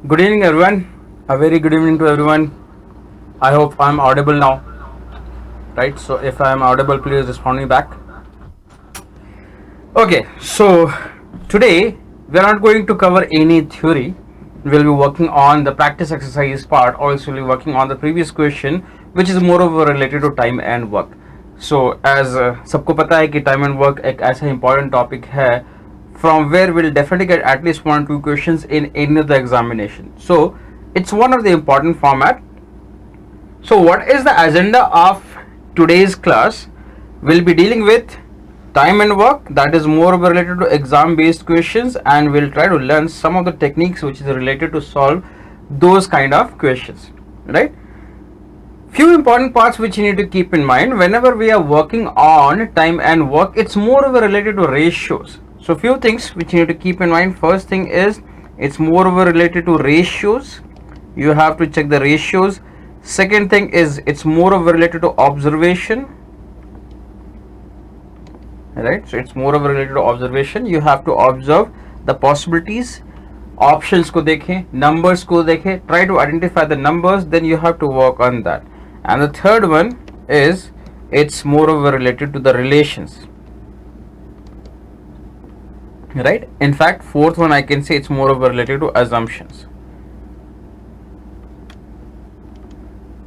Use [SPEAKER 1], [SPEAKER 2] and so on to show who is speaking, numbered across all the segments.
[SPEAKER 1] Good evening, everyone. A very good evening to everyone. I hope I'm audible now. Right? So, if I'm audible, please respond me back. Okay, so today we're not going to cover any theory. We'll be working on the practice exercise part. Also, we'll be working on the previous question, which is moreover related to time and work. So, as सबको पता है कि time and work एक ऐसा important topic है from where we'll definitely get at least 1 or 2 questions in any of the examination. So, it's one of the important format. So, what is the agenda of today's class? We'll be dealing with time and work, that is more related to exam based questions, and we'll try to learn some of the techniques which is related to solve those kind of questions, right? Few important parts which you need to keep in mind whenever we are working on time and work. It's more related to ratios. So few things which you need to keep in mind. First thing is it's more related to ratios. You have to check the ratios. Second thing is it's more related to observation, right? So it's more related to observation. You have to observe the possibilities, options को देखें, numbers को देखें, try to identify the numbers, then you have to work on that. And the third one is it's more related to the relations, right? In fact, fourth one I can say it's more related to assumptions,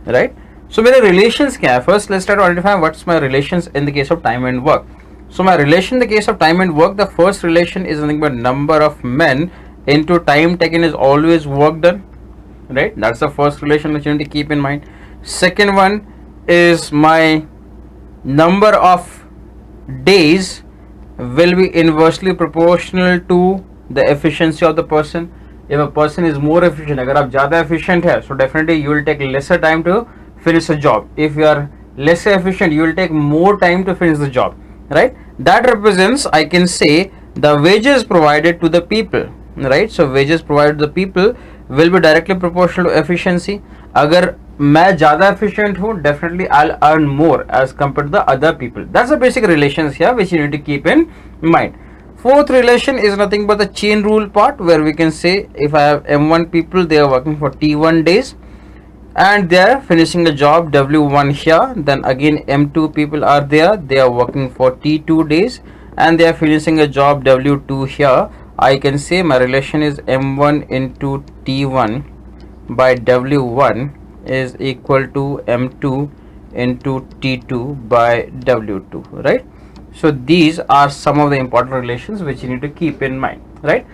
[SPEAKER 1] right? So मेरे relations क्या है? First let's try to identify what's my relations in the case of time and work. So my relation in the case of time and work, the first relation is nothing but number of men into time taken is always work done, right? That's the first relation that you need to keep in mind. Second one is my number of days will be inversely proportional to the efficiency of the person. If a person is more efficient, अगर आप ज़्यादा efficient है, so definitely you will take lesser time to finish a job. If you are less efficient, you will take more time to finish the job, right? That represents, I can say, the wages provided to the people, right? So wages provided to the people will be directly proportional to efficiency. अगर मैं ज़्यादा efficient हूँ, definitely I'll earn more as compared to the other people. That's the basic relations here which you need to keep in mind. Fourth relation is nothing but the chain rule part, where we can say if I have M1 people, they are working for T1 days and they are finishing a job W1 here. Then again M2 people are there, they are working for T2 days and they are finishing a job W2 here. I can say my relation is M1 into T1 by W1 is equal to M2 into T2 by W2, right? So these are some of the important relations which you need to keep in mind, right?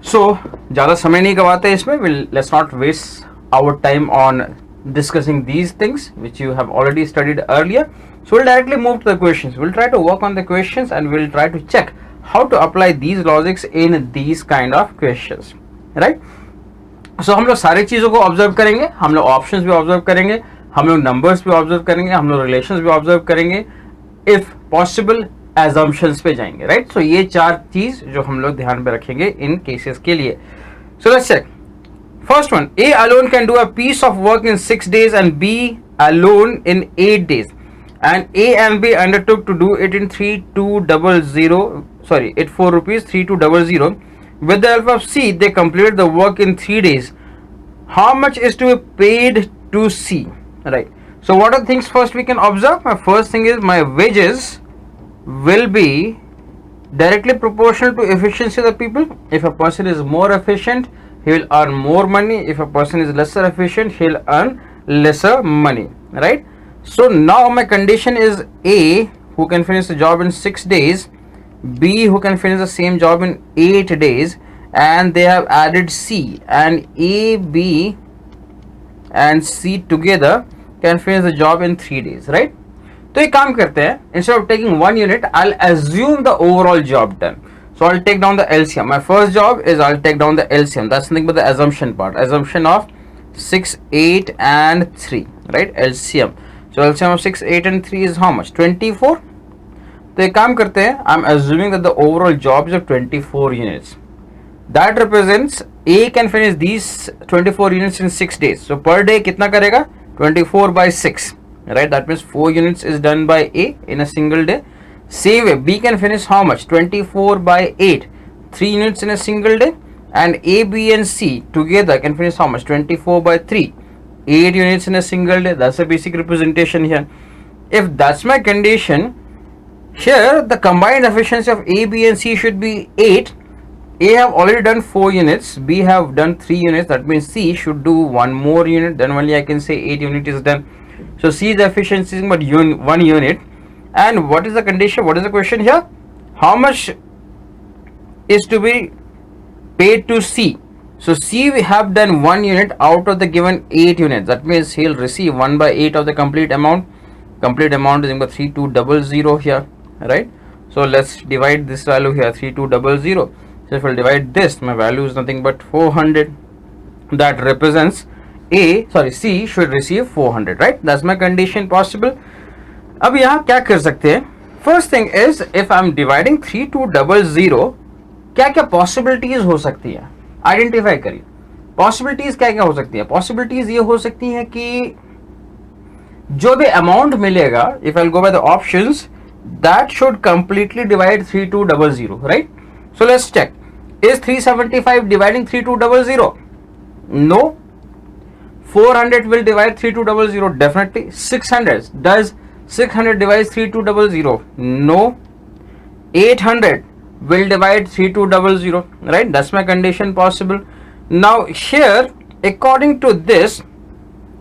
[SPEAKER 1] So ज़्यादा समय नहीं गवाते इसमें. Let's not waste our time on discussing these things which you have already studied earlier. So we'll directly move to the questions. We'll try to work on the questions and we'll try to check how to apply these logics in these kind of questions, right? So हम लोग सारी चीज़ों को observe करेंगे, हम लोग options भी observe करेंगे, हम लोग नंबर्स भी ऑब्जर्व करेंगे, हम लोग रिलेशंस भी ऑब्जर्व करेंगे, इफ पॉसिबल एजम्पशंस पे जाएंगे, राइट? सो ये चार चीज जो हम लोग ध्यान पे रखेंगे इन केसेस के लिए. So let's check. First one, A alone can do a piece of work in 6 days and B alone in 8 days, and A and B undertook to do it in 4 rupees 3200. With the help of C, they completed the work in 3 days. How much is to be paid to C, right? So what are things first we can observe? My first thing is my wages will be directly proportional to efficiency of the people. If a person is more efficient, he will earn more money. If a person is lesser efficient, he'll earn lesser money, right? So now my condition is A, who can finish the job in 6 days, B, who can finish the same job in 8 days, and they have added C, and A, B and C together can finish the job in 3 days, right? तो एक काम करते हैं, instead of taking 1 unit, I'll assume the overall job done. So I'll take down the LCM. My first job is I'll take down the LCM. That's nothing but the assumption part. Assumption of 6, 8 and 3, right? LCM. So LCM of 6, 8 and 3 is how much? 24. तो एक काम करते हैं, I'm assuming that the overall job is of 24 units. That represents A can finish these 24 units in 6 days. So per day कितना करेगा? 24 by 6, right? That means 4 units is done by A in a single day. Same way, B can finish how much? 24 by 8, 3 units in a single day, and A, B and C together can finish how much? 24 by 3. 8 units in a single day. That's a basic representation here. If that's my condition, here the combined efficiency of A, B and C should be 8. A have already done 4 units, B have done 3 units, that means C should do 1 more unit, then only I can say 8 unit is done. So C's efficiency is but 1 unit. And what is the condition? What is the question here? How much is to be paid to C? So C we have done 1 unit out of the given 8 units, that means he'll receive 1 by 8 of the complete amount. Complete amount is equal to 3200 here, right? So let's divide this value here, 3200. So if we'll divide this, my value is nothing but 400. That represents C should receive 400, right? That's my condition possible. अब यहाँ क्या कर सकते हैं? First thing is, if I'm dividing 3200, क्या क्या possibilities हो सकती है? Identify करिए. Possibilities क्या क्या हो सकती है? Possibilities ये हो सकती है कि जो भी amount मिलेगा, if I'll go by the options, that should completely divide 3200, right? So let's check. Is 375 dividing 3200? No. 400 will divide 3200 definitely. 600, does 600 divides 3200? No. 800 will divide 3200, right? That's my condition possible. Now here, according to this,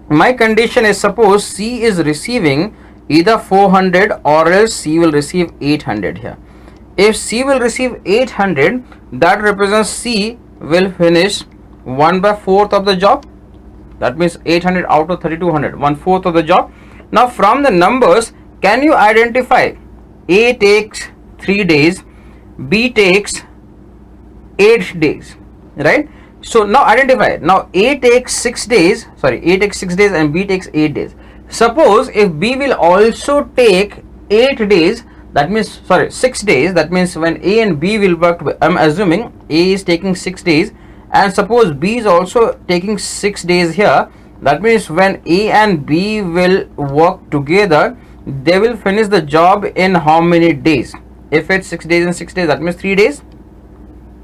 [SPEAKER 1] my condition is, suppose C is receiving either 400 or else C will receive 800 here. If C will receive 800, that represents C will finish 1 by 4th of the job. That means 800 out of 3200, 1/4 of the job. Now from the numbers, can you identify A takes 3 days, B takes 8 days, right? So now identify. Now A takes 6 days, A takes 6 days and B takes 8 days. Suppose if B will also take 8 days, that means 6 days, that means when A and B will work, I'm assuming A is taking 6 days and suppose B is also taking 6 days here, that means when A and B will work together, they will finish the job in how many days? If it's 6 days and 6 days, that means 3 days,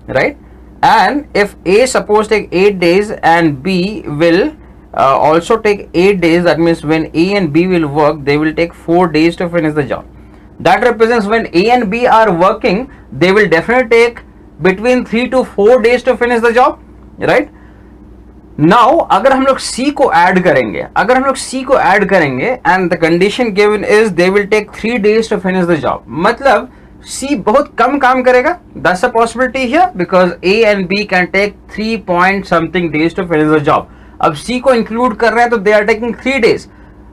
[SPEAKER 1] right? And if A suppose take 8 days and B will also take 8 days, that means when A and B will work, they will take 4 days to finish the job. That represents when A and B are working, they will definitely take between 3 to 4 days to finish the job, right? Now अगर हम लोग C को add करेंगे, and the condition given is they will take 3 days to finish the job, मतलब C बहुत कम काम करेगा. That's a possibility here because A and B can take 3 point something days to finish the job. अब C को include कर रहे हैं तो they are taking 3 days,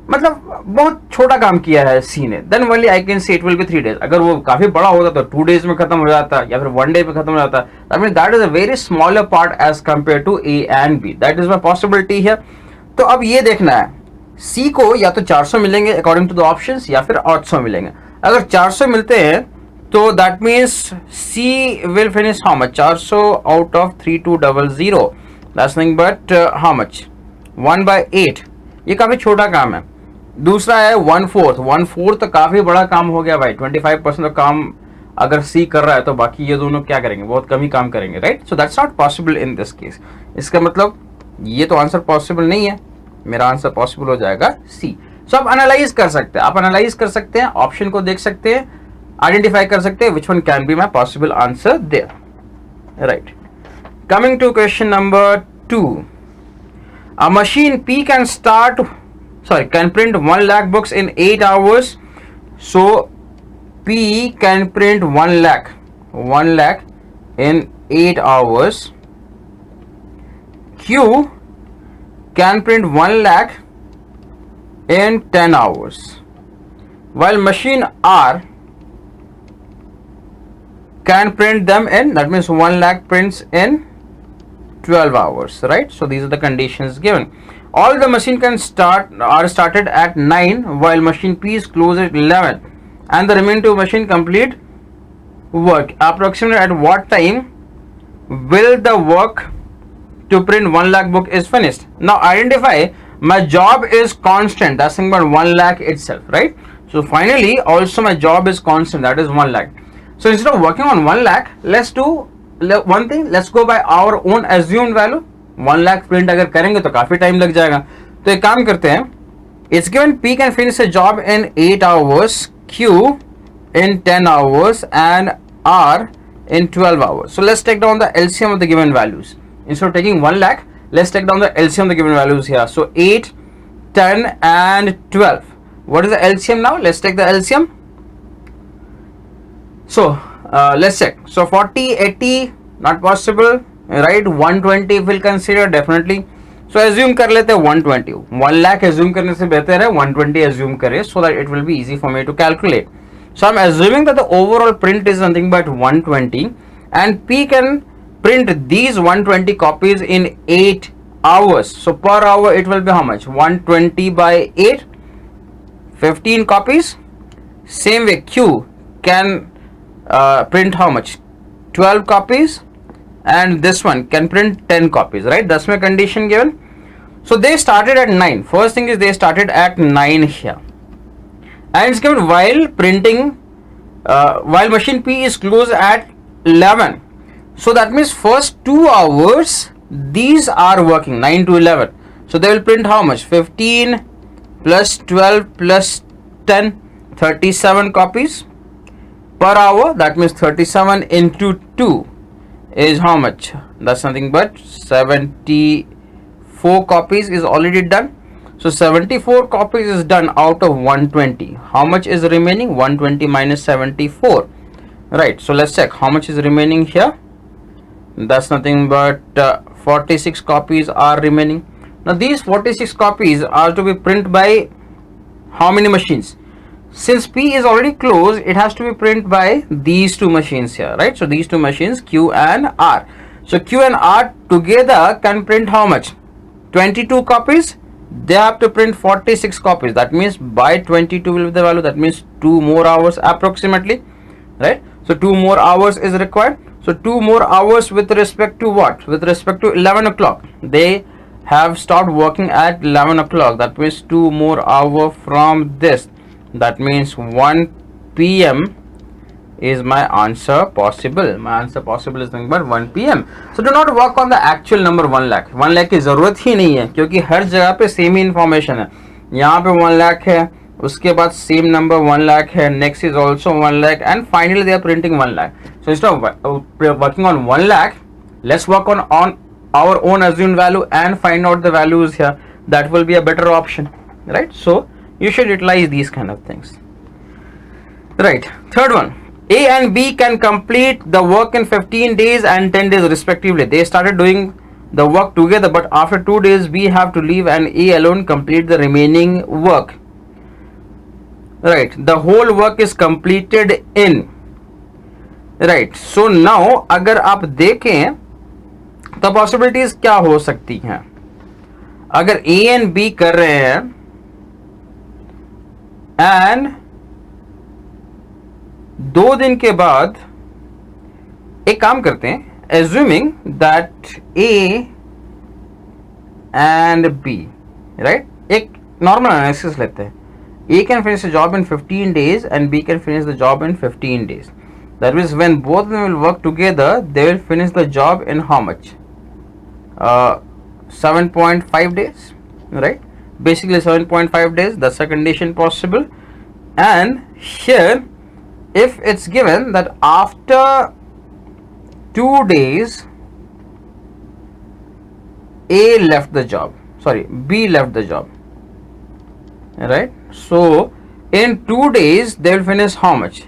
[SPEAKER 1] मतलब बहुत छोटा काम किया है C ने. Then only I can say it will be 3 days. अगर वो काफी बड़ा होता तो 2 days में खत्म हो जाता या फिर 1 day में खत्म हो जाता. I mean that is a very smaller part as compared to A and B. That is my possibility here. तो अब ये देखना है, C को या तो 400 मिलेंगे according to the options या फिर 800 मिलेंगे. अगर 400 मिलते हैं तो that means C will finish how much? 400 out of 3200. That's nothing but how much? 1 by 8. ये काफी छोटा काम है. दूसरा है 1/4. 1/4 तो काफी बड़ा काम हो गया भाई. 25% काम अगर C कर रहा है तो बाकी ये दोनों क्या करेंगे? बहुत कम ही काम करेंगे, right? So that's not possible in this case. इसका मतलब ये तो आंसर पॉसिबल नहीं है. मेरा आंसर पॉसिबल हो जाएगा C. सो आप एनालाइज कर सकते हैं. आप एनालाइज कर सकते हैं, ऑप्शन को देख सकते हैं, आइडेंटिफाई कर सकते हैं which one can be my possible answer there, right? Coming to question number 2. A machine P can print 1 lakh books in 8 hours. So P can print 1 lakh in 8 hours. Q can print 1 lakh in 10 hours. While machine R can print them in, that means 1 lakh prints in 12 hours, right? So these are the conditions given. All the machine are started at 9 while machine P is closed at 11 and the remaining 2 machine complete work. Approximately at what time will the work to print 1 lakh book is finished? Now identify my job is constant, that's saying about 1 lakh itself, right? So finally also my job is constant, that is 1 lakh. So instead of working on 1 lakh, let's do one thing, let's go by our own assumed value. 1 lakh print अगर करेंगे तो काफी time लग जाएगा, तो एक काम करते हैं. It's given P can finish a job in 8 hours, Q in 10 hours and R in 12 hours. So let's take down the LCM of the given values. Instead of taking 1 lakh, let's take down the LCM of the given values here. So 8, 10 and 12. What is the LCM now? Let's take the LCM. So let's check. So 40, 80 not possible, right? 120 we'll consider definitely. So assume कर लेते हैं 120. 1 lakh assume करने से बेहतर है 120 assume करें, so that it will be easy for me to calculate. So I'm assuming that the overall print is nothing but 120 and P can print these 120 copies in 8 hours. So per hour it will be how much? 120 by 8, 15 copies. Same way Q can print how much? 12 copies, and this one can print 10 copies, right? That's my condition given. So they started at 9. First thing is they started at 9 here, and it's given while printing, while machine P is closed at 11. So that means first 2 hours these are working, 9 to 11. So they will print how much? 15 plus 12 plus 10, 37 copies per hour. That means 37 into 2 is how much? That's nothing but 74 copies is already done. So 74 copies is done out of 120. How much is remaining? 120 minus 74, right? So let's check how much is remaining here. That's nothing but 46 copies are remaining. Now these 46 copies are to be printed by how many machines? Since P is already closed, it has to be printed by these two machines here, right? So these two machines, Q and R. So Q and R together can print how much? 22 copies. They have to print 46 copies. That means by 22 will be the value. That means 2 more hours approximately, right? So 2 more hours is required. So 2 more hours with respect to what? With respect to 11 o'clock. They have stopped working at 11 o'clock. That means 2 more hours from this. That means 1 PM is my answer possible. My answer possible is nothing but 1 PM. So do not work on the actual number 1 lakh. 1 lakh की ज़रूरत ही नहीं है, क्योंकि हर जगह पे same ही information है. यहाँ पे 1 lakh है, उसके बाद सेम नंबर 1 lakh है, next is also 1 lakh, and finally they are printing 1 lakh. So instead of working on 1 lakh, let's work on our own assumed value and find out the values here. That will be a better option, right? So you should utilize these kind of things, right? Third one, A and B can complete the work in 15 days and 10 days respectively. They started doing the work together, but after 2 days B have to leave and A alone complete the remaining work, right? The whole work is completed in, right? So now अगर आप देखें तो possibilities क्या हो सकती हैं. अगर A and B कर रहे हैं एंड 2 दिन के बाद एक काम करते हैं, assuming that A and B, right? एक नॉर्मल एनालिसिस लेते हैं. A can finish the job in 15 days and B can finish the job in 15 days. That means when both of them will work together, they will finish the job in how much? 7.5 days, right? Basically 7.5 days. That's a condition possible. And here if it's given that after 2 days B left the job, right? So in 2 days they will finish how much?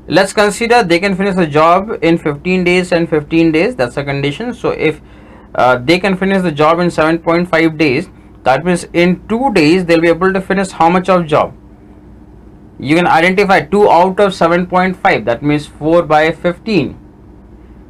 [SPEAKER 1] Let's consider they can finish the job in 15 days and 15 days. That's a condition. So if they can finish the job in 7.5 days, that means in 2 days they'll be able to finish how much of job? You can identify 2 out of 7.5. That means 4 by 15,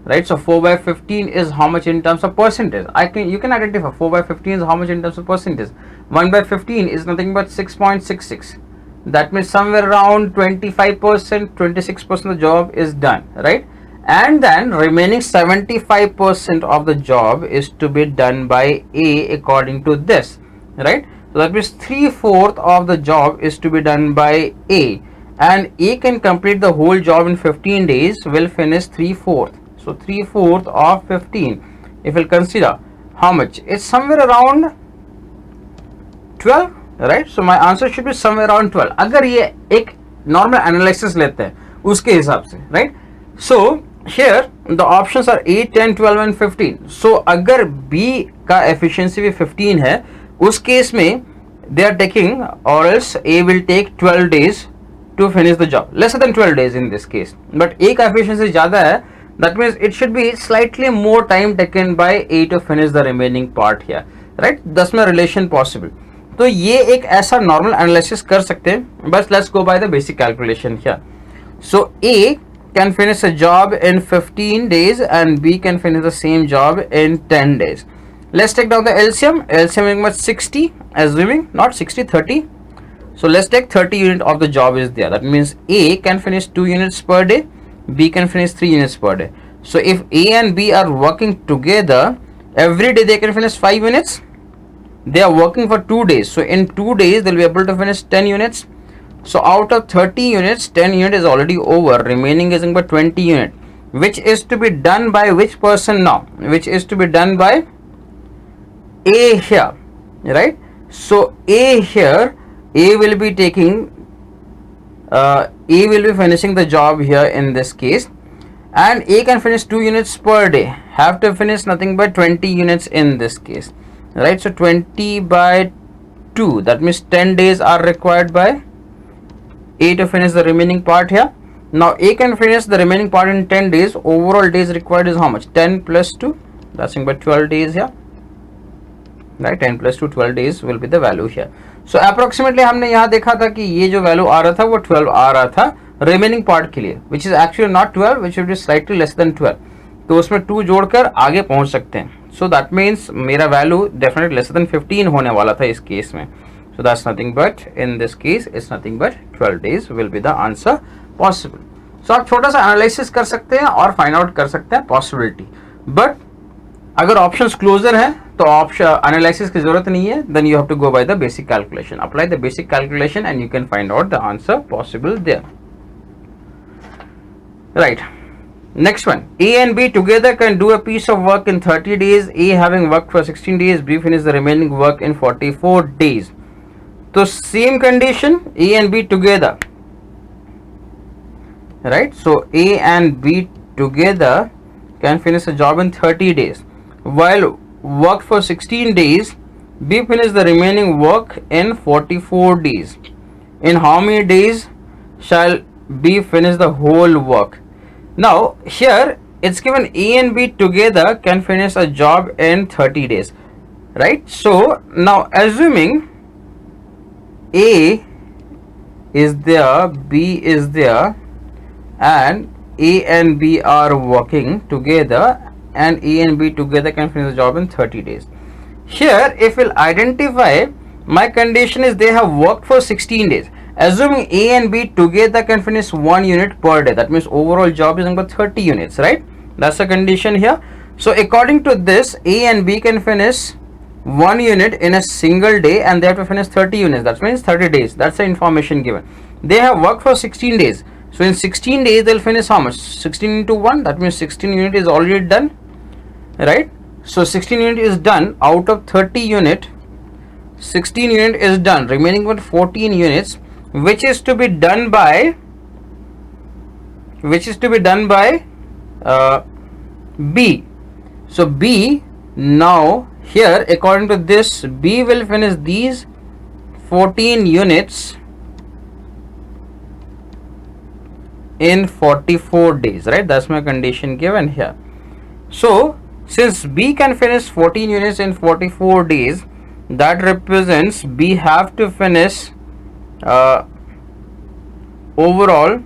[SPEAKER 1] right? So 4 by 15 is how much in terms of percentage? You can identify 4 by 15 is how much in terms of percentage. 1 by 15 is nothing but 6.66. That means somewhere around 25%, 26% of the job is done, right? And then remaining 75% of the job is to be done by A according to this, right? So that means 3/4 of the job is to be done by A, and A can complete the whole job in 15 days, will finish 3/4. So 3/4 of 15. If we'll consider how much, it's somewhere around 12, right? So my answer should be somewhere around 12. अगर ये एक normal analysis लेते हैं उसके हिसाब से, right? So here the options are 8, 10, 12 and 15. So अगर B का efficiency भी 15 है, उस केस में they are taking, or else A will take 12 days to finish the job, lesser than 12 days in this case. But A का efficiency ज़्यादा है, that means it should be slightly more time taken by A to finish the remaining part here, right? Thus में relation possible. तो ये एक ऐसा normal analysis कर सकते हैं, बस let's go by the basic calculation here. So A can finish a job in 15 days and B can finish the same job in 10 days. Let's take down the LCM. LCM is 60, assuming not 60, 30. So let's take 30 unit of the job is there. That means A can finish 2 units per day, B can finish 3 units per day. So if A and B are working together, every day they can finish 5 units. They are working for 2 days. So in 2 days they'll be able to finish 10 units. So out of 30 units, 10 unit is already over. Remaining is about 20 unit, which is to be done by which person now? Which is to be done by A here, right? So A here, A will be taking, A will be finishing the job here in this case, and A can finish 2 units per day. Have to finish nothing but 20 units in this case, right? So 20 by 2, that means 10 days are required by A to finish the remaining part here. Now A can finish the remaining part in 10 days. Overall days required is how much? 10 plus 2, that's about 12 days here, right? 10 plus 2, 12 days will be the value here. So approximately हमने यहाँ देखा था कि ये जो value आ रहा था वो 12 आ रहा था remaining part के लिए, which is actually not 12, which should be slightly less than 12. तो उसमें 2 जोड़कर आगे पहुँच सकते हैं. So that means मेरा value definitely lesser than 15 होने वाला था इस केस में. So that's nothing but, in this case it's nothing but 12 days will be the answer possible. So आप छोटा सा analysis कर सकते हैं और find out कर सकते हैं possibility. But अगर options closer है तो option analysis की जरूरत नहीं है. Then you have to go by the basic calculation. Apply the basic calculation and you can find out the answer possible there. Right. Next one, A and B together can do a piece of work in 30 days. A having worked for 16 days, B finish the remaining work in 44 days. So same condition, A and B together, right? So A and B together can finish a job in 30 days. While worked for 16 days, B finish the remaining work in 44 days. In how many days shall B finish the whole work? Now here it's given A and B together can finish a job in 30 days, right? So now assuming A is there, B is there, and A and B are working together, and A and B together can finish the job in 30 days. Here if we'll identify, my condition is they have worked for 16 days. Assuming A and B together can finish 1 unit per day, that means overall job is about 30 units, right? That's the condition here. So according to this, A and B can finish 1 unit in a single day and they have to finish 30 units. That means 30 days. That's the information given. They have worked for 16 days. So in 16 days they'll finish how much? 16 into 1, that means 16 unit is already done, right? So 16 unit is done. Out of 30 unit, 16 unit is done. Remaining about 14 units, which is to be done by B. So B, now here according to this, B will finish these 14 units in 44 days, right? That's my condition given here. So since B can finish 14 units in 44 days, that represents B have to finish overall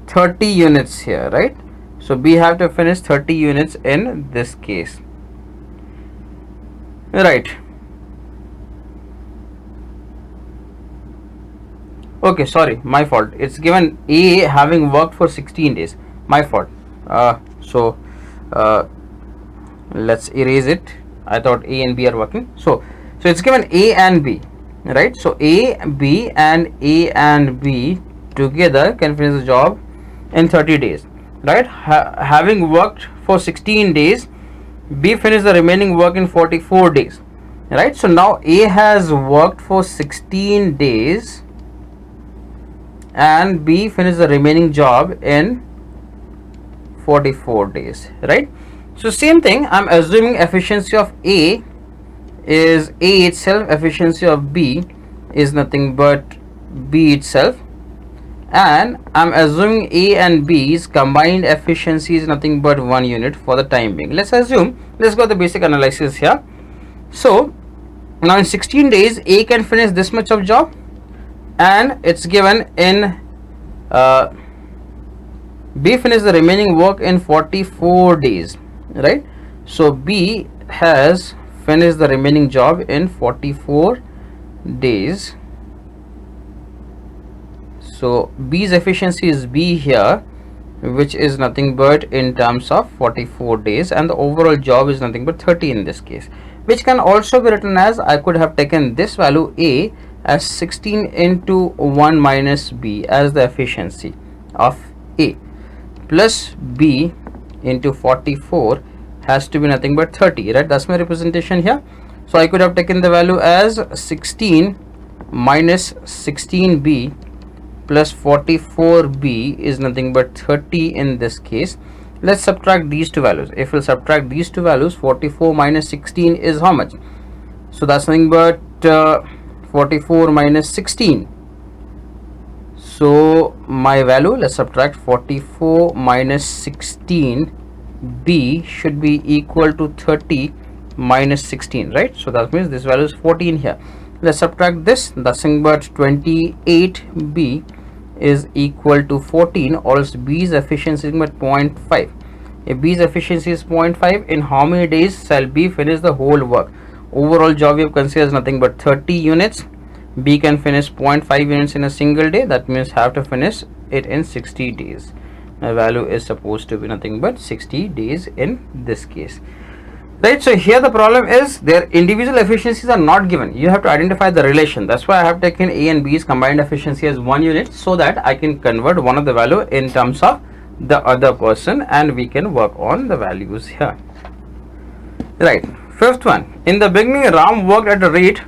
[SPEAKER 1] 30 units here, right? So B have to finish 30 units in this case, right? Okay, sorry, my fault. It's given A having worked for 16 days, my fault. Let's erase it. I thought A and B are working. So it's given A and B, right? So A, B and A and B together can finish the job in 30 days. right? Having worked for 16 days, B finished the remaining work in 44 days, right? So now A has worked for 16 days and B finished the remaining job in 44 days, right? So same thing, I'm assuming efficiency of A is A itself, efficiency of B is nothing but B itself, and I'm assuming A and B's combined efficiency is nothing but 1 unit for the time being. Let's assume, let's go to the basic analysis here. So now in 16 days A can finish this much of job, and it's given in B finished the remaining work in 44 days, right? So B has finished the remaining job in 44 days. So B's efficiency is B here, which is nothing but in terms of 44 days, and the overall job is nothing but 30 in this case, which can also be written as, I could have taken this value A as 16 into 1 minus B as the efficiency of A, plus B into 44 has to be nothing but 30, right? That's my representation here. So I could have taken the value as 16 minus 16B plus 44B is nothing but 30 in this case. Let's subtract these two values. If we'll subtract these two values, 44 minus 16 is how much? So that's nothing but 44 minus 16. So my value, let's subtract 44 minus 16, B should be equal to 30 minus 16, right? So that means this value is 14 here. Let's subtract this, nothing but 28B is equal to 14, or else B's efficiency is 0.5. If B's efficiency is 0.5, in how many days shall B finish the whole work? Overall job we have considered nothing but 30 units. B can finish 0.5 units in a single day, that means have to finish it in 60 days. My value is supposed to be nothing but 60 days in this case, right? So here the problem is their individual efficiencies are not given. You have to identify the relation. That's why I have taken A and B's combined efficiency as 1 unit, so that I can convert one of the value in terms of the other person, and we can work on the values here, right? Fifth one, in the beginning Ram worked at a rate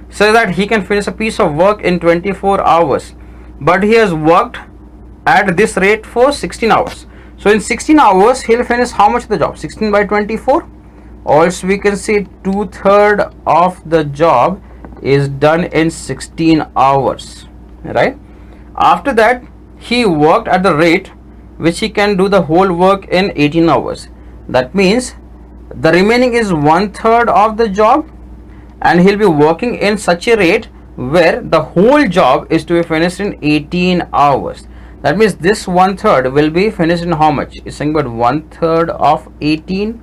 [SPEAKER 1] so that he can finish a piece of work in 24 hours, but he has worked at this rate for 16 hours. So in 16 hours he'll finish how much of the job? 16 by 24, or else we can say 2/3 of the job is done in 16 hours, right? After that he worked at the rate which he can do the whole work in 18 hours. That means the remaining is 1/3 of the job, and he'll be working in such a rate where the whole job is to be finished in 18 hours. That means this 1/3 will be finished in how much? It's saying about 1/3 of 18.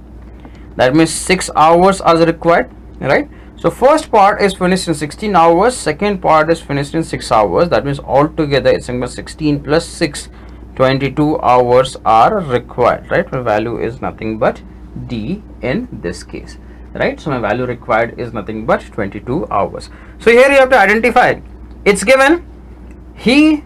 [SPEAKER 1] That means 6 hours are required, right? So first part is finished in 16 hours, second part is finished in 6 hours. That means altogether it's saying about 16 plus 6, 22 hours are required, right? My value is nothing but D in this case, right? So my value required is nothing but 22 hours. So here you have to identify, it's given he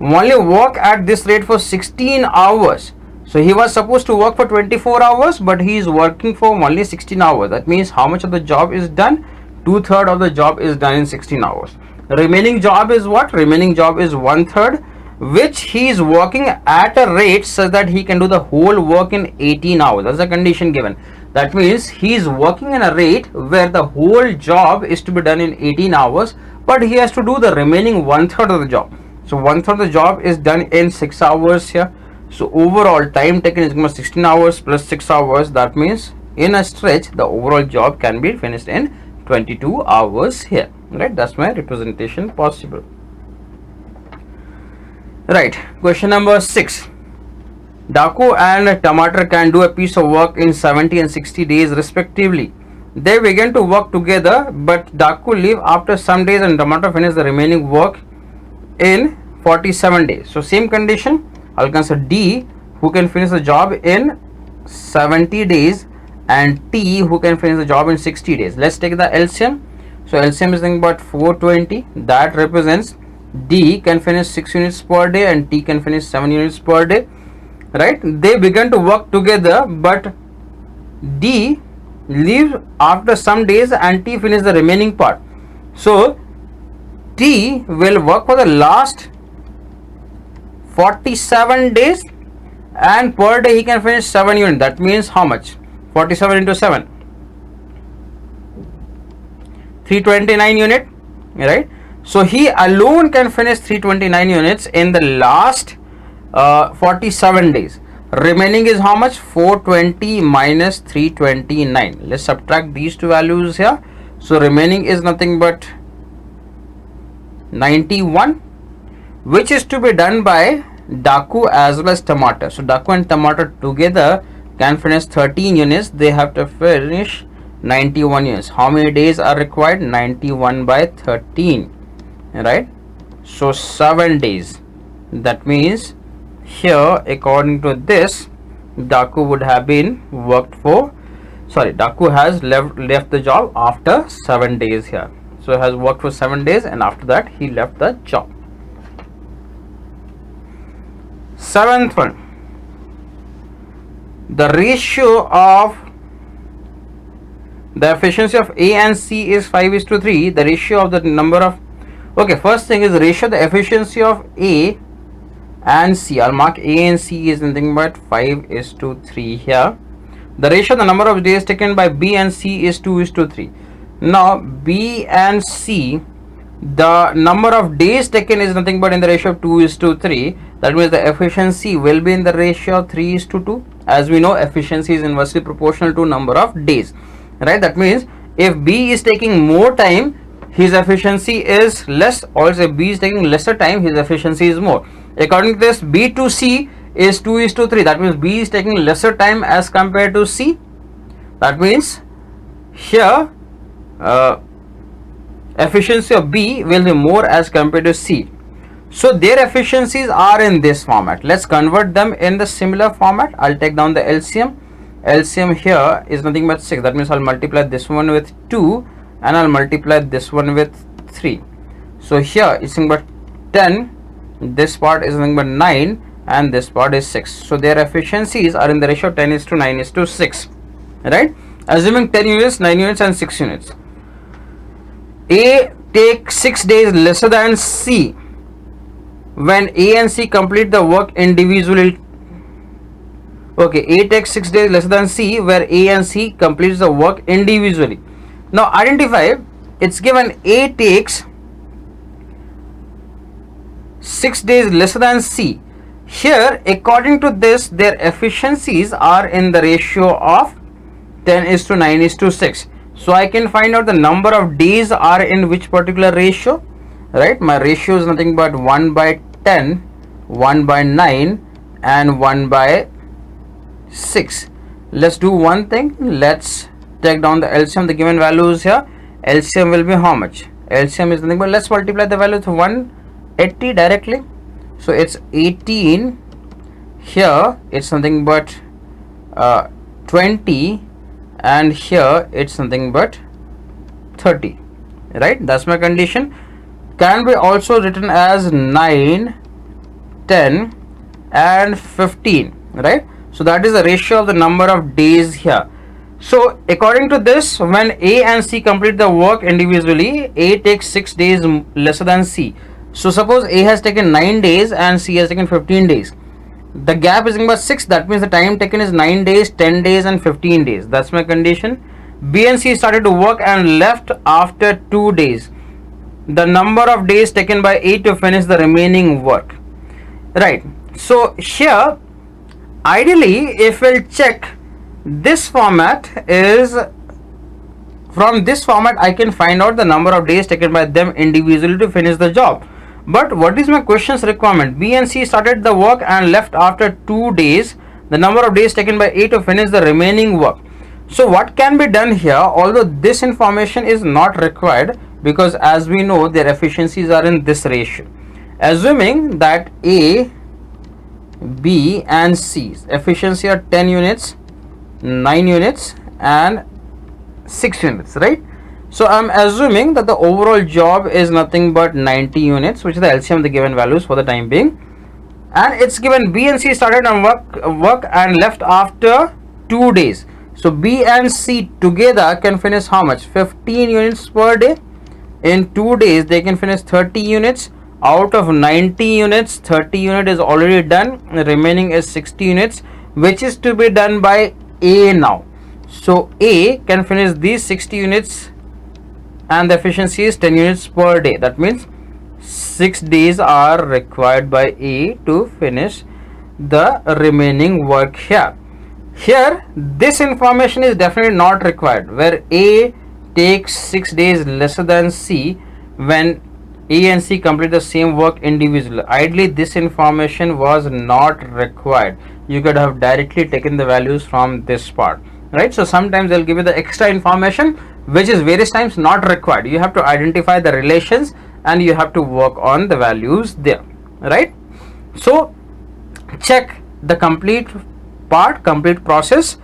[SPEAKER 1] only work at this rate for 16 hours. So he was supposed to work for 24 hours, but he is working for only 16 hours. That means how much of the job is done? 2/3 of the job is done in 16 hours. The remaining job is what? Remaining job is 1/3, which he is working at a rate such that he can do the whole work in 18 hours. That's the condition given. That means he is working in a rate where the whole job is to be done in 18 hours, but he has to do the remaining 1/3 of the job. So 1/3 of the job is done in 6 hours here. So overall time taken is 16 hours plus 6 hours. That means in a stretch the overall job can be finished in 22 hours here, right? That's my representation possible. Right, question number 6. Daku and Tomato can do a piece of work in 70 and 60 days respectively. They began to work together, but Daku leave after some days and Tomato finish the remaining work in 47 days. So same condition, I'll consider D who can finish the job in 70 days and T who can finish the job in 60 days. Let's take the LCM. So LCM is nothing but 420. That represents D can finish 6 units per day and T can finish 7 units per day. right? They began to work together, but D leaves after some days and T finishes the remaining part. So T will work for the last 47 days, and per day he can finish 7 units. That means how much? 47 into 7, 329 unit, right? So he alone can finish 329 units in the last 47 days. Remaining is how much? 420 minus 329. Let's subtract these two values here. So remaining is nothing but 91, which is to be done by Daku as well as Tomato. So Daku and Tomato together can finish 13 units. They have to finish 91 units. How many days are required? 91 by 13, right? So 7 days. That means here, according to this, Daku would have been worked for, Daku has left the job after 7 days here. So he has worked for 7 days, and after that he left the job. Seventh one, the ratio of the efficiency of A and C is 5:3. The ratio of the number of, okay, first thing is the ratio of the efficiency of A and C. I'll mark A and C is nothing but 5:3 here. The ratio of the number of days taken by B and C is 2:3. Now B and C, the number of days taken is nothing but in the ratio of 2:3. That means the efficiency will be in the ratio of 3:2. As we know, efficiency is inversely proportional to number of days, right? That means if B is taking more time, his efficiency is less, or if B is taking lesser time, his efficiency is more. According to this, B to C is 2:3. That means B is taking lesser time as compared to C. That means here efficiency of B will be more as compared to C. So their efficiencies are in this format. Let's convert them in the similar format. I'll take down the LCM. LCM here is nothing but 6. That means I'll multiply this one with 2 and I'll multiply this one with 3. So here it's nothing but 10. This part is nothing but 9 and this part is 6. So their efficiencies are in the ratio of 10:9:6, right? Assuming 10 units, 9 units and 6 units. A takes 6 days lesser than C when A and C complete the work individually. Okay, A takes 6 days lesser than C where A and C completes the work individually. Now identify, it's given A takes 6 days lesser than C. Here, according to this, their efficiencies are in the ratio of 10:9:6. So I can find out the number of days are in which particular ratio, right? My ratio is nothing but 1/10, 1/9 and 1/6. Let's do one thing. Let's take down the LCM, the given values here. LCM will be how much? LCM is nothing but, let's multiply the value with 180 directly. So it's 18. Here it's nothing but 20, and here it's nothing but 30, right? That's my condition. Can be also written as 9, 10 and 15, right? So that is the ratio of the number of days here. So according to this, when A and C complete the work individually, A takes 6 days lesser than C. So suppose A has taken 9 days and C has taken 15 days. The gap is about 6. That means the time taken is 9 days, 10 days and 15 days. That's my condition. B and C started to work and left after 2 days. The number of days taken by A to finish the remaining work, right? So here, ideally, if we'll check this format, is from this format I can find out the number of days taken by them individually to finish the job. But what is my question's requirement? B and C started the work and left after 2 days. The number of days taken by A to finish the remaining work. So what can be done here, although this information is not required, because as we know their efficiencies are in this ratio. Assuming that A, B and C's efficiency are 10 units, 9 units and 6 units, right? So I'm assuming that the overall job is nothing but 90 units, which is the LCM of the given values for the time being. and it's given B and C started on work and left after 2 days. So B and C together can finish how much? 15 units per day. In 2 days they can finish 30 units. Out of 90 units, 30 unit is already done, remaining is 60 units, which is to be done by A now. So A can finish these 60 units and the efficiency is 10 units per day. That means 6 days are required by A to finish the remaining work here. Here this information is definitely not required, where A takes 6 days lesser than C when A and C complete the same work individually. Ideally this information was not required. You could have directly taken the values from this part, right? So sometimes they'll give you the extra information which is various times not required. You have to identify the relations and you have to work on the values there, right? So check the complete part, complete process.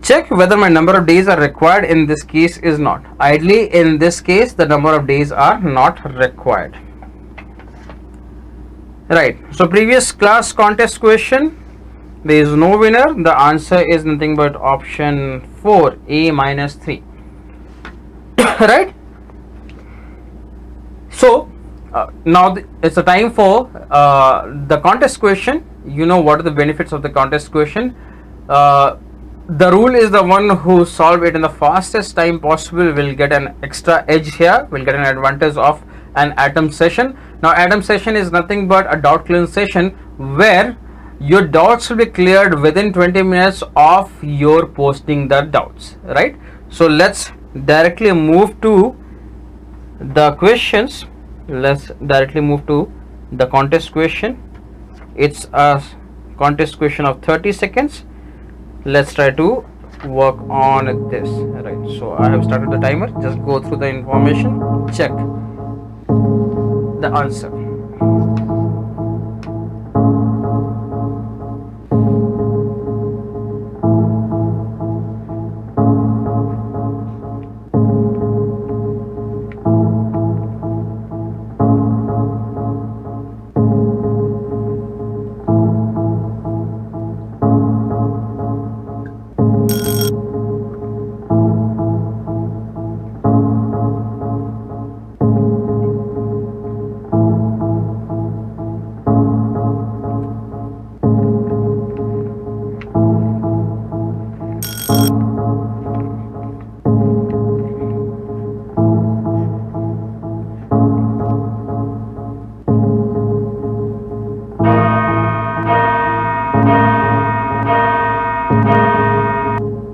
[SPEAKER 1] Check whether my number of days are required. In this case is not. Ideally in this case the number of days are not required, right? So previous class contest question, there is no winner. The answer is nothing but option 4, A minus 3. Right? So now it's a time for the contest question. You know what are the benefits of the contest question. The rule is the one who solve it in the fastest time possible will get an extra edge here, will get an advantage of an atom session. Now atom session is nothing but a doubt clearing session where your doubts will be cleared within 20 minutes of your posting the doubts, right? So let's directly move to the questions. Let's directly move to the contest question. It's a contest question of 30 seconds. Let's try to work on this, right? So I have started the timer. Just go through the information, check the answer.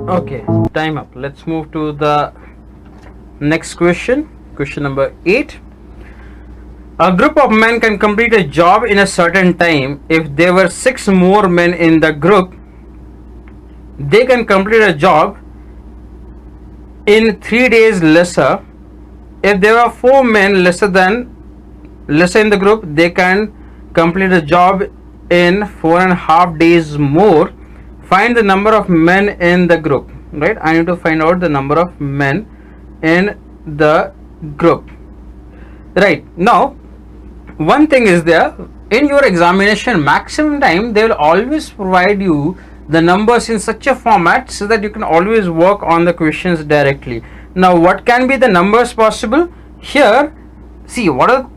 [SPEAKER 1] Okay, time up. Let's move to the next question. Question number 8. A group of men can complete a job in a certain time. If there were 6 more men in the group, they can complete a job in 3 days lesser. If there are 4 men lesser in the group, they can complete a job in 4.5 days more. Find the number of men in the group, right? I need to find out the number of men in the group, right? Now one thing is there, in your examination maximum time they will always provide you the numbers in such a format so that you can always work on the questions directly. Now what can be the numbers possible here? See, what are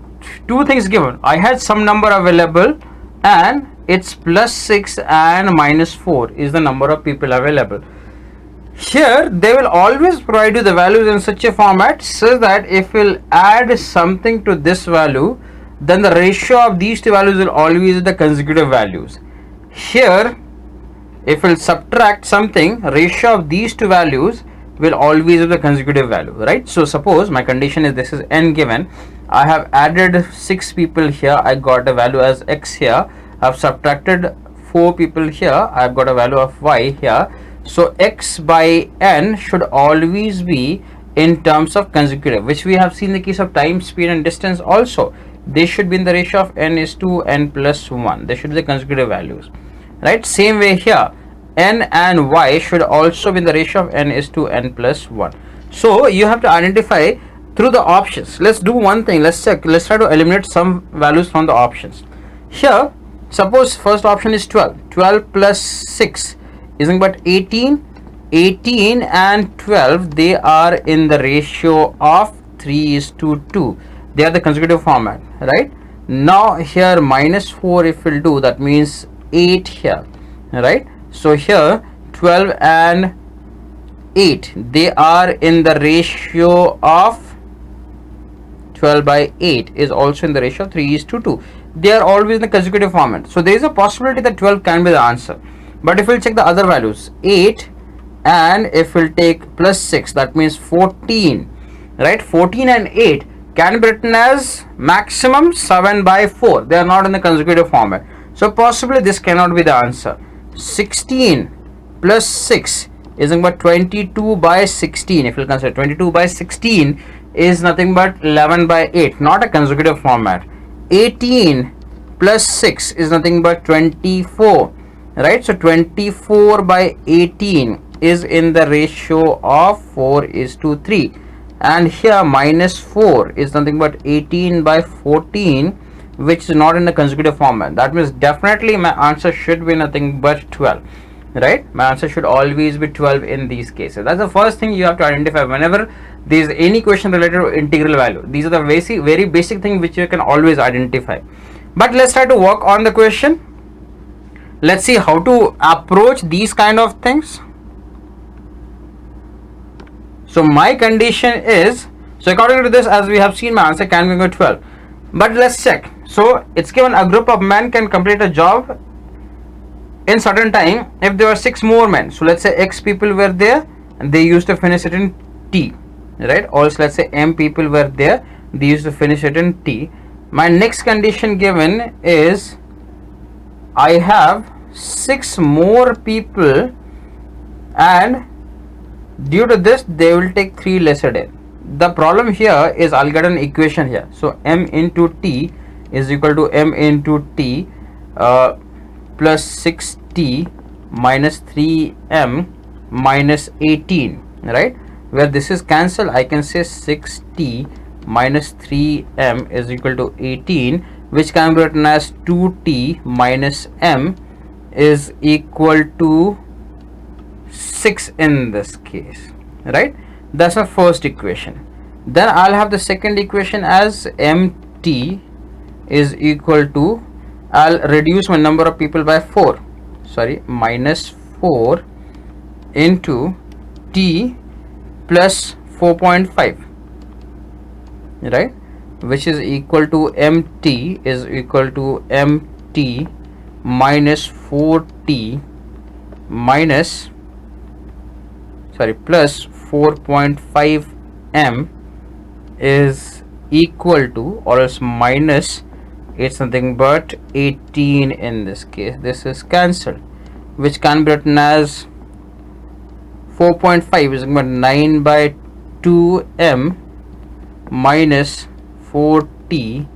[SPEAKER 1] 2 things given. I had some number available and it's +6 and -4 is the number of people available. Here they will always provide you the values in such a format so that if we'll add something to this value, then the ratio of these 2 values will always be the consecutive values. Here if we'll subtract something, ratio of these 2 values will always be the consecutive value, right? So suppose my condition is this is n given. I have added 6 people here, I got a value as x here. I've subtracted 4 people here, I've got a value of y here. So x by n should always be in terms of consecutive, which we have seen in the case of time, speed and distance also. They should be in the ratio of n is to n plus 1. They should be the consecutive values, right? Same way here, n and y should also be in the ratio of n is to n plus 1. So you have to identify through the options. Let's do one thing. Let's check. Let's try to eliminate some values from the options. Here Suppose first option is 12. 12 plus 6 is nothing but 18. 18 and 12, they are in the ratio of 3:2. They are the consecutive format, right? Now here minus 4 if we'll do, that means 8 here, right? So here 12 and 8, they are in the ratio of 12 by 8 is also in the ratio of 3:2. They are always in the consecutive format. So there is a possibility that 12 can be the answer. But if we'll check the other values, 8 and if we'll take plus 6, that means 14, right? 14 and 8 can be written as maximum 7 by 4. They are not in the consecutive format. So possibly this cannot be the answer. 16 plus 6 is nothing but 22 by 16. If you consider 22 by 16 is nothing but 11 by 8, not a consecutive format. 18 plus 6 is nothing but 24, right? So 24 by 18 is in the ratio of 4:3. And here minus 4 is nothing but 18 by 14, which is not in the consecutive format. That means definitely my answer should be nothing but 12, right? My answer should always be 12 in these cases. That's the first thing you have to identify whenever there is any question related to integral value. These are the very basic things which you can always identify. But let's try to work on the question. Let's see how to approach these kind of things. So my condition is, so according to this, as we have seen, my answer can be 12. But let's check. So it's given a group of men can complete a job in certain time if there were 6 more men. So let's say X people were there and they used to finish it in T, right? Also let's say M people were there, they used to finish it in T. My next condition given is I have 6 more people and due to this they will take 3 lesser days. The problem here is I'll get an equation here. So M into T is equal to M into T plus 6T minus 3M minus 18, right? Where this is cancelled, I can say 6T minus 3M is equal to 18, which can be written as 2T minus M is equal to 6 in this case, right? That's our first equation. Then I'll have the second equation as MT is equal to, I'll reduce my number of people by 4, sorry, minus 4 into T plus 4.5, right? Which is equal to MT is equal to MT minus 4T minus, sorry, plus 4.5 M is equal to, or else minus, it's nothing but 18 in this case. This is cancelled, which can be written as 4.5 is 9 by 2M minus 4T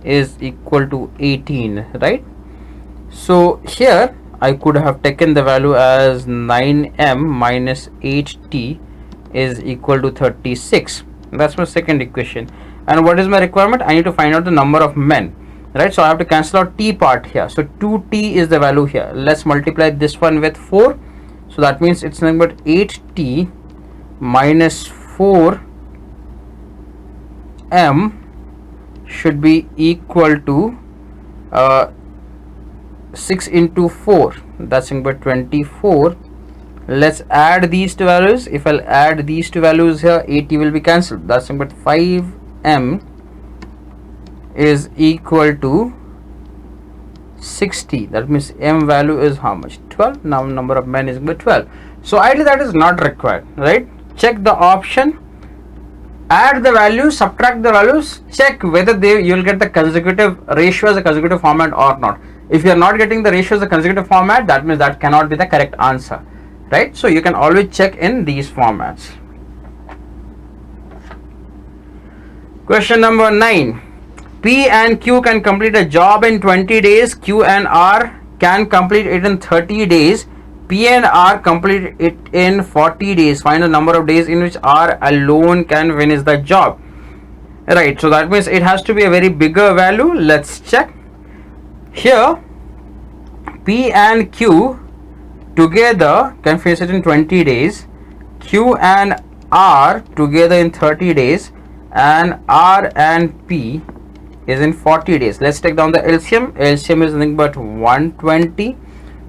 [SPEAKER 1] is equal to 18, right? So here I could have taken the value as 9M minus 8T is equal to 36. That's my second equation. And what is my requirement? I need to find out the number of men, right? So I have to cancel out T part here. So 2T is the value here. Let's multiply this one with 4. So that means it's nothing but 8T minus 4M should be equal to 6 into 4, that's nothing but 24. Let's add these two values. If I'll add these two values here, 80 will be cancelled. That's nothing but 5M is equal to 60. That means M value is how much? 12. Now number of men is 12. So ideally that is not required, right? Check the option, add the values, subtract the values, check whether you will get the consecutive ratio as a consecutive format or not. If you are not getting the ratio as a consecutive format, that means that cannot be the correct answer, right? So you can always check in these formats. Question number 9. P and Q can complete a job in 20 days. Q and R can complete it in 30 days. P and R complete it in 40 days. Find the number of days in which R alone can finish the job. Right, so that means it has to be a very bigger value. Let's check. Here P and Q together can finish it in 20 days, Q and R together in 30 days, and R and P is in 40 days. Let's take down the LCM. LCM is nothing but 120.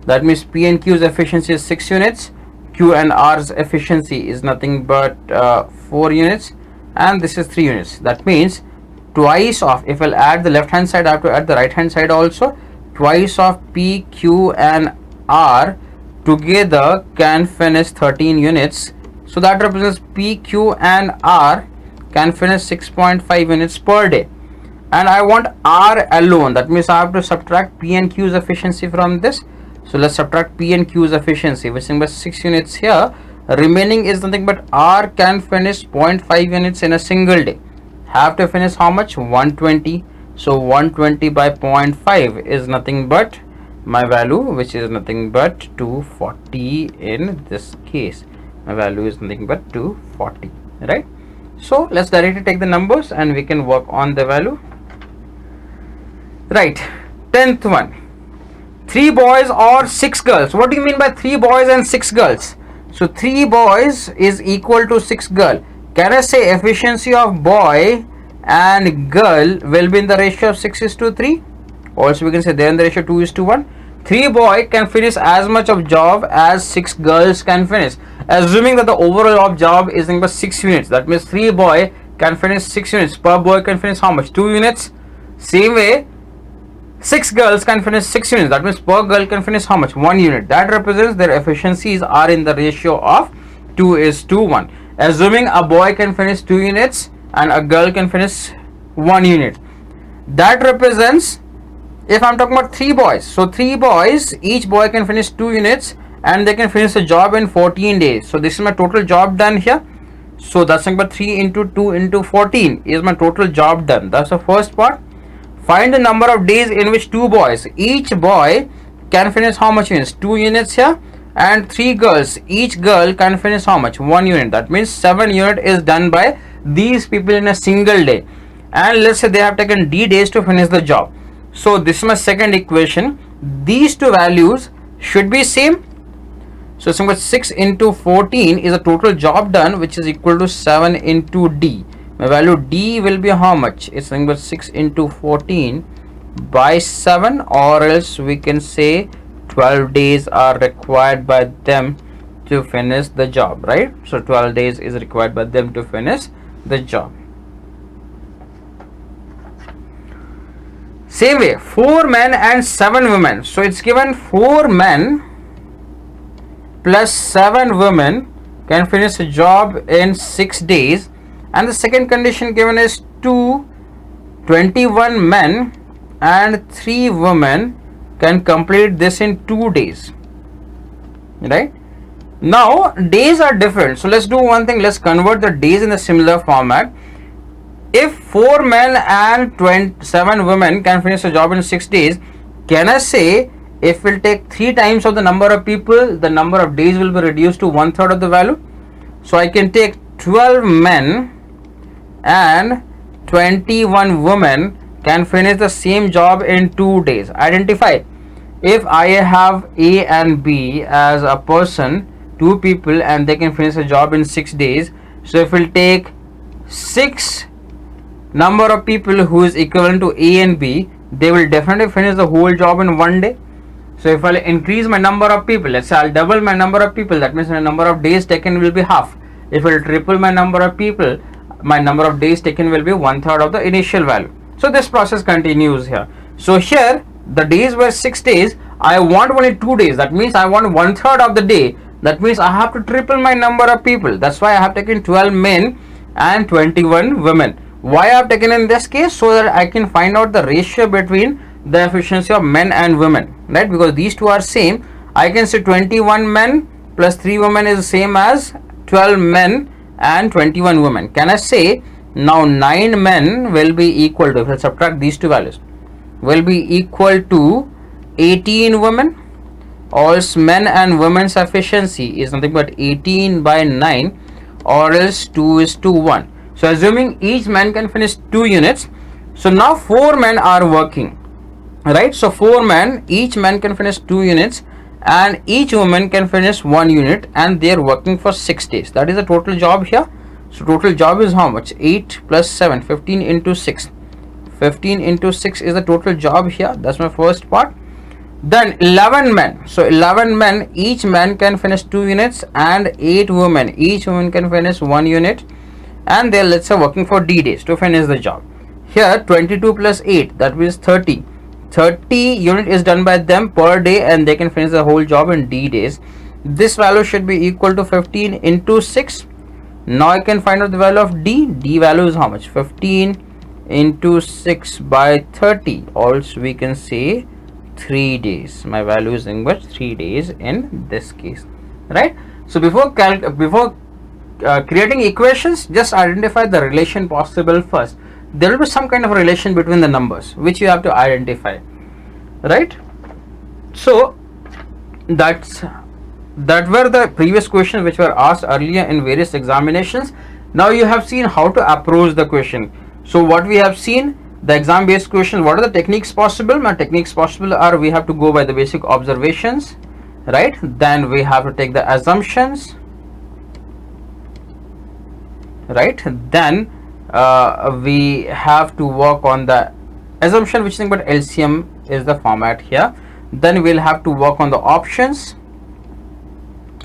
[SPEAKER 1] That means P and Q's efficiency is 6 units, Q and R's efficiency is nothing but 4 units, and this is 3 units. That means twice of, if I'll add the left hand side, I have to add the right hand side also. Twice of P, Q and R together can finish 13 units. So that represents P, Q and R can finish 6.5 units per day. And I want R alone. That means I have to subtract P and Q's efficiency from this. So let's subtract P and Q's efficiency, which is 6 units here. Remaining is nothing but R can finish 0.5 units in a single day. Have to finish how much? 120. So 120 by 0.5 is nothing but my value, which is nothing but 240 in this case. My value is nothing but 240, right? So let's directly take the numbers and we can work on the value. Right, 10th one, 3 boys or 6 girls. What do you mean by 3 boys and 6 girls? So 3 boys is equal to 6 girl. Can I say efficiency of boy and girl will be in the ratio of 6:3? Also we can say there in the ratio 2:1. 3 boy can finish as much of job as 6 girls can finish, assuming that the overall job is nothing but 6 units. That means 3 boy can finish 6 units. Per boy can finish how much? 2 units. Same way 6 girls can finish 6 units. That means per girl can finish how much? 1 unit. That represents their efficiencies are in the ratio of 2:1. Assuming a boy can finish 2 units and a girl can finish 1 unit. That represents, if I'm talking about 3 boys, so 3 boys, each boy can finish 2 units and they can finish the job in 14 days. So this is my total job done here. So that's nothing but 3 into 2 into 14 is my total job done. That's the first part. Find the number of days in which 2 boys, each boy can finish how much units? 2 units here, and 3 girls, each girl can finish how much? 1 unit. That means 7 unit is done by these people in a single day. And let's say they have taken D days to finish the job. So this is my second equation. These two values should be same. So somewhat 6 into 14 is a total job done, which is equal to 7 into D. My value D will be how much? It's nothing but 6 into 14 by 7, or else we can say 12 days are required by them to finish the job, right? So 12 days is required by them to finish the job. Same way, 4 men and 7 women. So it's given 4 men plus 7 women can finish a job in 6 days, and the second condition given is 21 men and 3 women can complete this in 2 days, right? Now days are different, so let's do one thing. Let's convert the days in a similar format. If 4 men and 7 women can finish a job in 6 days, can I say if we'll take 3 times of the number of people, the number of days will be reduced to 1/3 of the value? So I can take 12 men and 21 women can finish the same job in 2 days. Identify. If I have A and B as a person, 2 people, and they can finish a job in 6 days. So if we'll take 6 number of people who is equivalent to A and B, they will definitely finish the whole job in 1 day. So if I'll increase my number of people, let's say I'll double my number of people, that means the number of days taken will be half. If I'll triple my number of people, my number of days taken will be 1/3 of the initial value. So this process continues here. So here the days were 6 days. I want only 2 days. That means I want 1/3 of the day. That means I have to triple my number of people. That's why I have taken 12 men and 21 women. Why I have taken in this case? So that I can find out the ratio between the efficiency of men and women, right? Because these two are same. I can say 21 men plus 3 women is the same as 12 men and 21 women. Can I say now 9 men will be equal to, if I subtract these two values, will be equal to 18 women? Or else men and women's efficiency is nothing but 18 by 9, or else 2:1. So assuming each man can finish 2 units, so now 4 men are working right? So 4 men, each man can finish 2 units and each woman can finish 1 unit, and they are working for 6 days. That is the total job here. So total job is how much? 8 plus 7, 15 into 6. 15 into 6 is the total job here. That's my first part. Then 11 men. So 11 men, each man can finish 2 units and 8 women, each woman can finish 1 unit, and they're, let's say, working for D days to finish the job. Here 22 plus 8, that means 30. 30 unit is done by them per day, and they can finish the whole job in D days. This value should be equal to 15 into 6. Now I can find out the value of D. D value is how much? 15 into 6 by 30. Also we can say 3 days. My value is in what? 3 days in this case, right? So before creating equations, just identify the relation possible first. There will be some kind of a relation between the numbers which you have to identify, right? So that were the previous questions which were asked earlier in various examinations. Now you have seen how to approach the question. So what we have seen, the exam based question, what are the techniques possible? My techniques possible are, we have to go by the basic observations, right? Then we have to take the assumptions, right? Then we have to work on the assumption, which thing but LCM is the format here. Then we'll have to work on the options.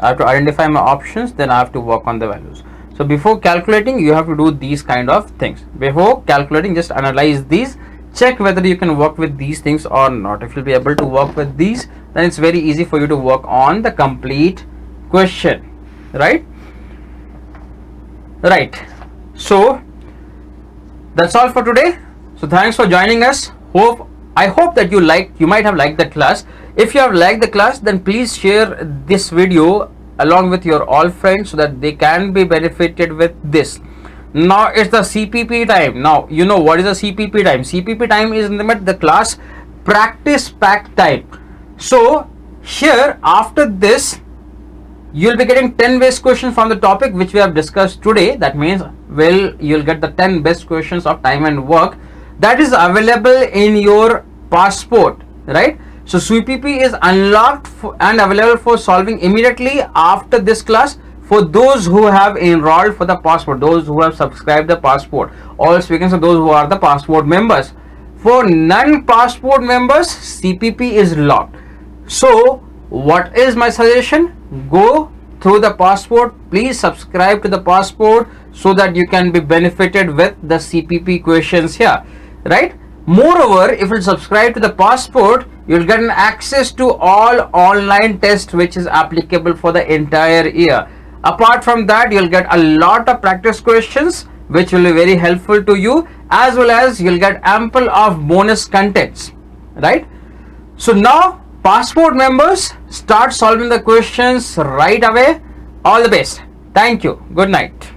[SPEAKER 1] I have to identify my options, then I have to work on the values. So before calculating, you have to do these kind of things. Before calculating, just analyze these, check whether you can work with these things or not. If you'll be able to work with these, then it's very easy for you to work on the complete question, right? Right. So that's all for today. So thanks for joining us. I hope that you might have liked the class. If you have liked the class, then please share this video along with your all friends so that they can be benefited with this. Now it's the CPP time. Now you know what is the CPP time. CPP time is the class practice pack time. So here after this, you'll be getting 10 best questions from the topic which we have discussed today. That means, well, you'll get the 10 best questions of time and work that is available in your passport, right? So CPP is unlocked and available for solving immediately after this class for those who have enrolled for the passport, those who have subscribed the passport. Also we can say those who are the passport members. For non-passport members, CPP is locked. So what is my suggestion? Go through the passport. Please subscribe to the passport so that you can be benefited with the CPP questions here, right? Moreover, if you subscribe to the passport, you'll get an access to all online tests which is applicable for the entire year. Apart from that, you'll get a lot of practice questions which will be very helpful to you, as well as you'll get ample of bonus contents, right? So now passport members, start solving the questions right away. All the best. Thank you. Good night.